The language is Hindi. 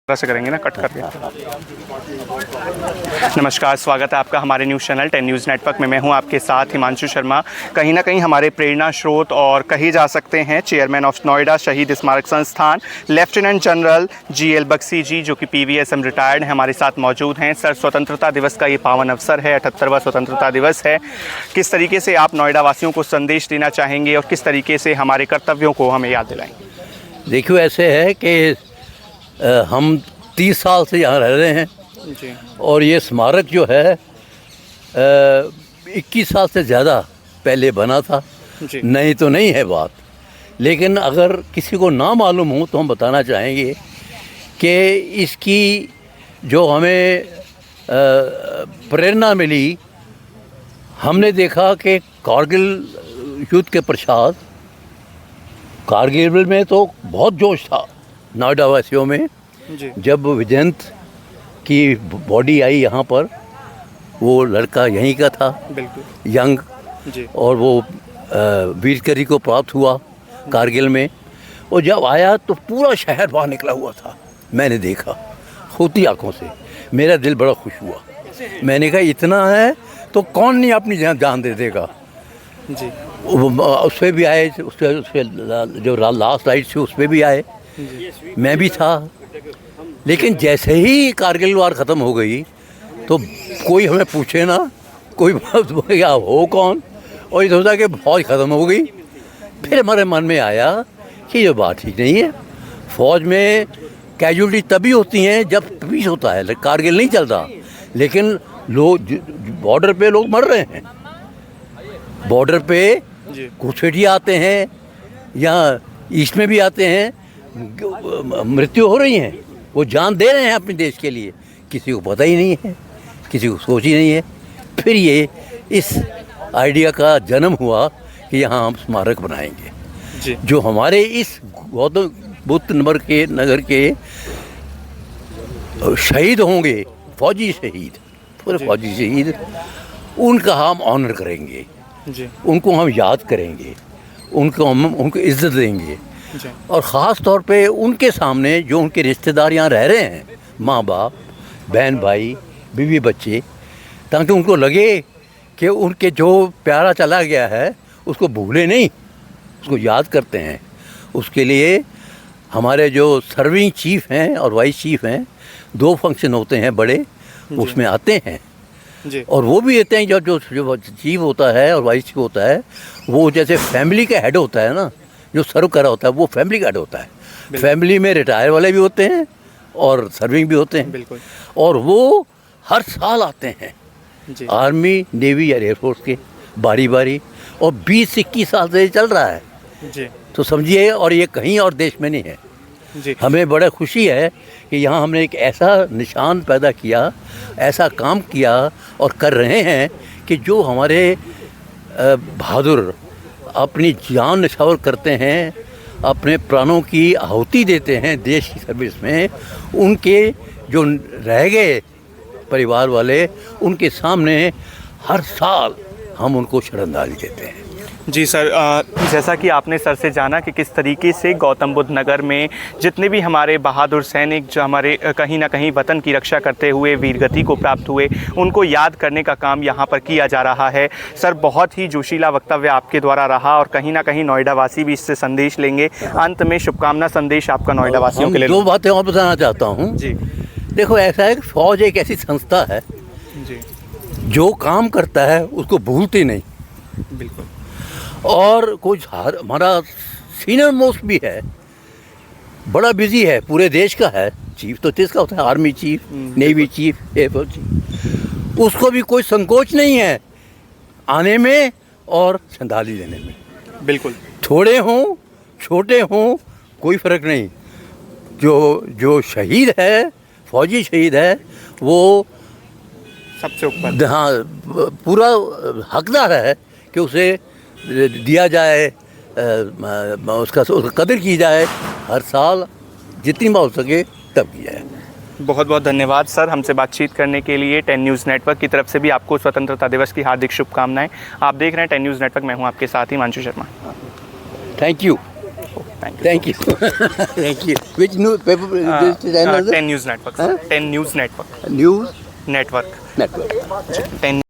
तरह से करेंगे ना, कट करके। नमस्कार, स्वागत है आपका हमारे न्यूज़ चैनल 10 न्यूज़ नेटवर्क में। मैं हूं आपके साथ हिमांशु शर्मा। कहीं ना कहीं हमारे प्रेरणा स्रोत और कही जा सकते हैं चेयरमैन ऑफ नोएडा शहीद स्मारक संस्थान लेफ्टिनेंट जनरल GL बख्शी जी, जो कि PVSM रिटायर्ड हैं, हमारे साथ मौजूद हैं। सर, स्वतंत्रता दिवस का ये पावन अवसर है, 78वां स्वतंत्रता दिवस है। किस तरीके से आप नोएडा वासियों को संदेश देना चाहेंगे और किस तरीके से हमारे कर्तव्यों को हमें याद दिलाएंगे? देखिए, ऐसे है कि हम 30 साल से यहाँ रह रहे हैं जी। और ये स्मारक जो है 21 साल से ज़्यादा पहले बना था। जी। नहीं तो नहीं है बात, लेकिन अगर किसी को ना मालूम हो तो हम बताना चाहेंगे कि इसकी जो हमें प्रेरणा मिली, हमने देखा कि कारगिल युद्ध के पश्चात कारगिल में तो बहुत जोश था नोएडा वासियों में। जी। जब विजयंत की बॉडी आई यहाँ पर, वो लड़का यहीं का था, बिल्कुल यंग, जी। और वो वीरगति को प्राप्त हुआ कारगिल में। और जब आया तो पूरा शहर बाहर निकला हुआ था। मैंने देखा होती आंखों से, मेरा दिल बड़ा खुश हुआ। मैंने कहा इतना है तो कौन नहीं अपनी जान दे देगा। जी। उस पर भी आए, उस पर जो लास्ट राइट थी उस पर भी आए, मैं भी था। लेकिन जैसे ही कारगिल वार ख़त्म हो गई तो कोई हमें पूछे ना, कोई क्या हो कौन, और ये सोचा कि फौज ख़त्म हो गई। फिर हमारे मन में आया कि ये बात ठीक नहीं है। फ़ौज में कैजुअलिटी तभी होती हैं जब पीस होता है, कारगिल नहीं चलता। लेकिन लोग बॉर्डर पे लोग मर रहे हैं, बॉर्डर पे घुसपैठिए आते हैं, यहाँ ईस्ट में भी आते हैं, मृत्यु हो रही हैं, वो जान दे रहे हैं अपने देश के लिए। किसी को पता ही नहीं है, किसी को सोच ही नहीं है। फिर ये इस आइडिया का जन्म हुआ कि यहाँ हम स्मारक बनाएंगे जी। जो हमारे इस गौतम बुद्ध नगर के शहीद होंगे, फौजी शहीद, पूरे फौजी शहीद, उनका हम ऑनर करेंगे जी। उनको हम याद करेंगे, उनको इज्जत देंगे। जी। और ख़ास तौर पे उनके सामने जो उनके रिश्तेदार यहाँ रह रहे हैं, माँ बाप, बहन भाई, बीवी बच्चे, ताकि उनको लगे कि उनके जो प्यारा चला गया है उसको भूले नहीं, उसको याद करते हैं। उसके लिए हमारे जो सर्विंग चीफ हैं और वाइस चीफ हैं, 2 फंक्शन होते हैं बड़े, उसमें आते हैं जी। और वो भी देते हैं। जो चीफ होता है और वाइस चीफ होता है, वो जैसे फैमिली का हेड होता है ना, जो सर्व कर रहा होता है, वो फैमिली का हेड होता है। फैमिली में रिटायर वाले भी होते हैं और सर्विंग भी होते हैं। बिल्कुल। और वो हर साल आते हैं जी। आर्मी, नेवी या एयरफोर्स के बारी बारी, और 20 से 21 साल से ये चल रहा है। जी। तो समझिए, और ये कहीं और देश में नहीं है। जी। हमें बड़ा खुशी है कि यहाँ हमने एक ऐसा निशान पैदा किया, ऐसा काम किया और कर रहे हैं कि जो हमारे बहादुर अपनी जान न्यौछावर करते हैं, अपने प्राणों की आहुति देते हैं देश की सर्विस में। उनके जो रह गए परिवार वाले, उनके सामने हर साल हम उनको श्रद्धांजलि देते हैं। जी सर, जैसा कि आपने सर से जाना कि किस तरीके से गौतम बुद्ध नगर में जितने भी हमारे बहादुर सैनिक जो हमारे कहीं ना कहीं वतन की रक्षा करते हुए वीरगति को प्राप्त हुए, उनको याद करने का काम यहाँ पर किया जा रहा है। सर, बहुत ही जोशीला वक्तव्य आपके द्वारा रहा और कहीं ना कहीं नोएडा वासी भी इससे संदेश लेंगे। अंत में शुभकामना संदेश आपका नोएडा वासियों के लिए। 2 बातें और बताना चाहता हूँ जी। देखो, ऐसा है कि फौज एक ऐसी संस्था है जी। जो काम करता है उसको भूलती नहीं। बिल्कुल। और कुछ हमारा सीनियर मोस्ट भी है, बड़ा बिजी है, पूरे देश का है, चीफ तो किसका होता है, army chief, navy chief, air force chief, उसको भी कोई संकोच नहीं है आने में और श्रद्धांजलि देने में। बिल्कुल। थोड़े हों छोटे हों कोई फ़र्क नहीं, जो शहीद है, फौजी शहीद है, वो सबसे ऊपर, हाँ, पूरा हकदार है कि उसे दिया जाए, उसका कदर की जाए। हर साल जितनी बार हो सके तब किया जाए। बहुत बहुत धन्यवाद सर, हमसे बातचीत करने के लिए। 10 न्यूज़ नेटवर्क की तरफ से भी आपको स्वतंत्रता दिवस की हार्दिक शुभकामनाएं। आप देख रहे हैं 10 न्यूज़ नेटवर्क, मैं हूं आपके साथ Himanshu Sharma. Thank you. Thank you thank you thank you which new paper 10 news network, 10 news network, news network network 10